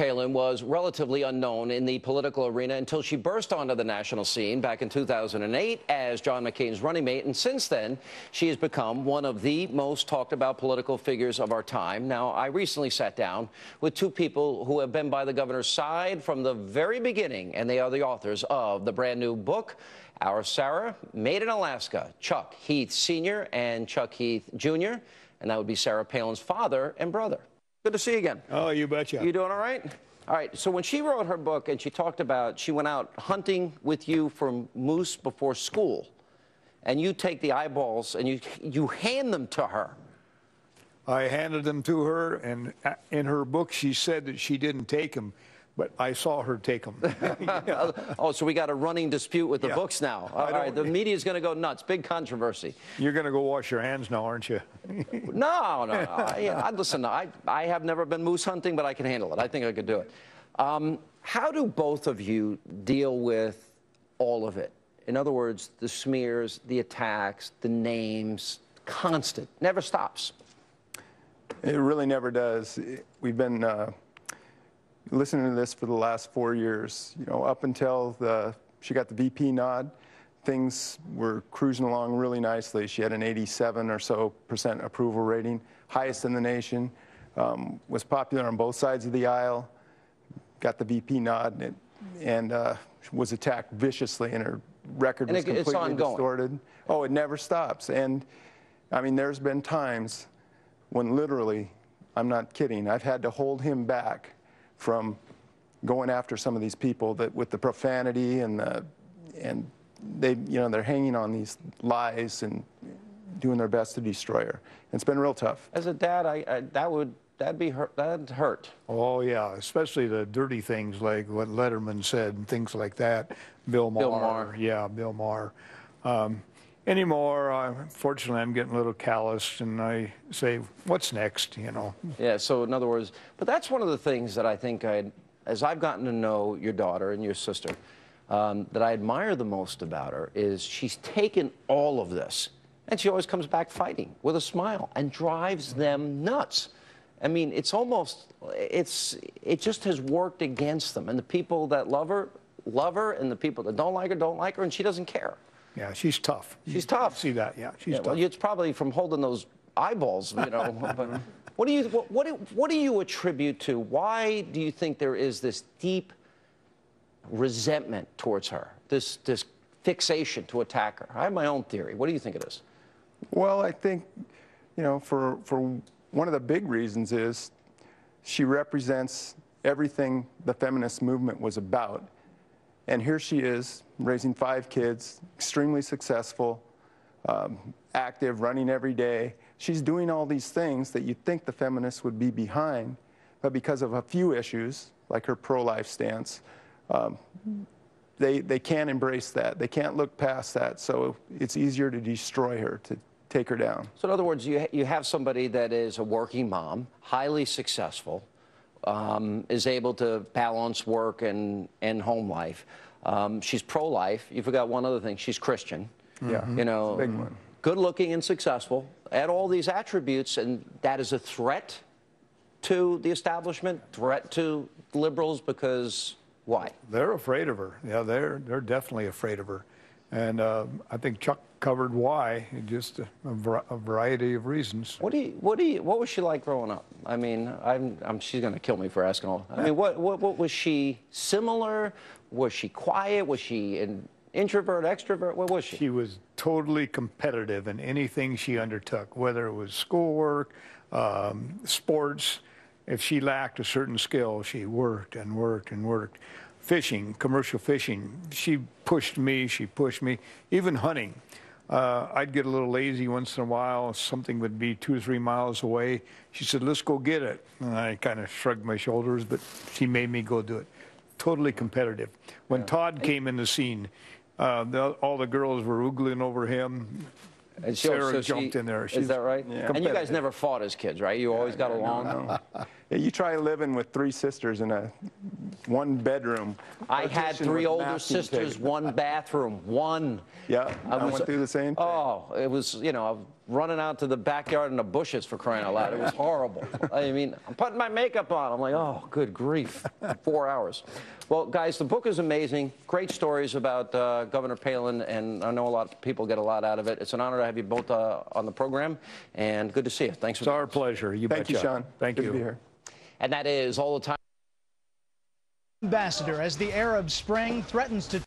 Palin was relatively unknown in the political arena until she burst onto the national scene back in 2008 as John McCain's running mate. And since then, she has become one of the most talked about political figures of our time. Now, I recently sat down with two people who have been by the governor's side from the very beginning, and they are the authors of the brand new book, Our Sarah, Made in Alaska, Chuck Heath Sr. and Chuck Heath Jr., and that would be Sarah Palin's father and brother. Good to see you again. Oh, you betcha. You doing all right? All right, so when she wrote her book and she talked about, she went out hunting with you for moose before school, and you take the eyeballs and you hand them to her. I handed them to her, and in her book she said that she didn't take them, but I saw her take them. Oh, so we got a running dispute with the books now. All right, the media's going to go nuts. Big controversy. You're going to go wash your hands now, aren't you? No. Listen, I have never been moose hunting, but I can handle it. I think I could do it. How do both of you deal with all of it? In other words, the smears, the attacks, the names, constant, never stops. It really never does. We've been listening to this for the last 4 years. You know, up until she got the VP nod, things were cruising along really nicely. She had an 87% or so approval rating, highest in the nation, was popular on both sides of the aisle, got the VP nod, and was attacked viciously, and her record was completely distorted. Oh, it never stops. And I mean, there's been times when literally, I'm not kidding, I've had to hold him back from going after some of these people that with the profanity and they, you know, they're hanging on these lies and doing their best to destroy her. It's been real tough. As a dad, that'd hurt. Oh yeah, especially the dirty things like what Letterman said and things like that. Bill Maher. Yeah, Bill Maher. Anymore, fortunately, I'm getting a little calloused, and I say, what's next, you know? Yeah, so in other words, but that's one of the things that I think as I've gotten to know your daughter and your sister, that I admire the most about her is she's taken all of this, and she always comes back fighting with a smile and drives them nuts. I mean, it's almost, it just has worked against them, and the people that love her, and the people that don't like her, and she doesn't care. Yeah, she's tough. She's tough. See that? Yeah, she's tough. Well, it's probably from holding those eyeballs, you know. But what do you attribute to? Why do you think there is this deep resentment towards her? This fixation to attack her? I have my own theory. What do you think it is? Well, I think, you know, for one of the big reasons is she represents everything the feminist movement was about. And here she is, raising 5 kids, extremely successful, active, running every day. She's doing all these things that you'd think the feminists would be behind, but because of a few issues, like her pro-life stance, they can't embrace that. They can't look past that, so it's easier to destroy her, to take her down. So in other words, you have somebody that is a working mom, highly successful, is able to balance work and home life. She's pro-life. You forgot one other thing. She's Christian. Yeah, you know, big one. Good-looking and successful. Add all these attributes, and that is a threat to the establishment, threat to liberals, because why? They're afraid of her. Yeah, they're definitely afraid of her. And I think Chuck covered why, just a variety of reasons. What was she like growing up? I mean, she's going to kill me for asking all. I mean, what was she similar? Was she quiet? Was she an introvert, extrovert? What was she? She was totally competitive in anything she undertook, whether it was schoolwork, sports. If she lacked a certain skill, she worked and worked and worked. Fishing, commercial fishing, she pushed me, even hunting. I'd get a little lazy once in a while. Something would be 2 or 3 miles away. She said, let's go get it. And I kind of shrugged my shoulders, but she made me go do it. Totally competitive. When Todd came in the scene, all the girls were oogling over him. And Sarah jumped in there. Is that right? Yeah. And you guys never fought as kids, right? You always got along? No. Yeah, you try living with 3 sisters in a one bedroom. I had partition 3 with a older masking sisters, tape. 1 bathroom, 1. Yeah, I went through the same thing. Oh, it was, you know, running out to the backyard in the bushes, for crying out loud. It was horrible. I mean, I'm putting my makeup on. I'm like, oh, good grief. 4 hours. Well, guys, the book is amazing. Great stories about Governor Palin, and I know a lot of people get a lot out of it. It's an honor to have you both on the program, and good to see you. Thanks for It's our pleasure. Thank you, Sean. Thank Good you. to be here. And that is all the time. Ambassador, as the Arab Spring threatens to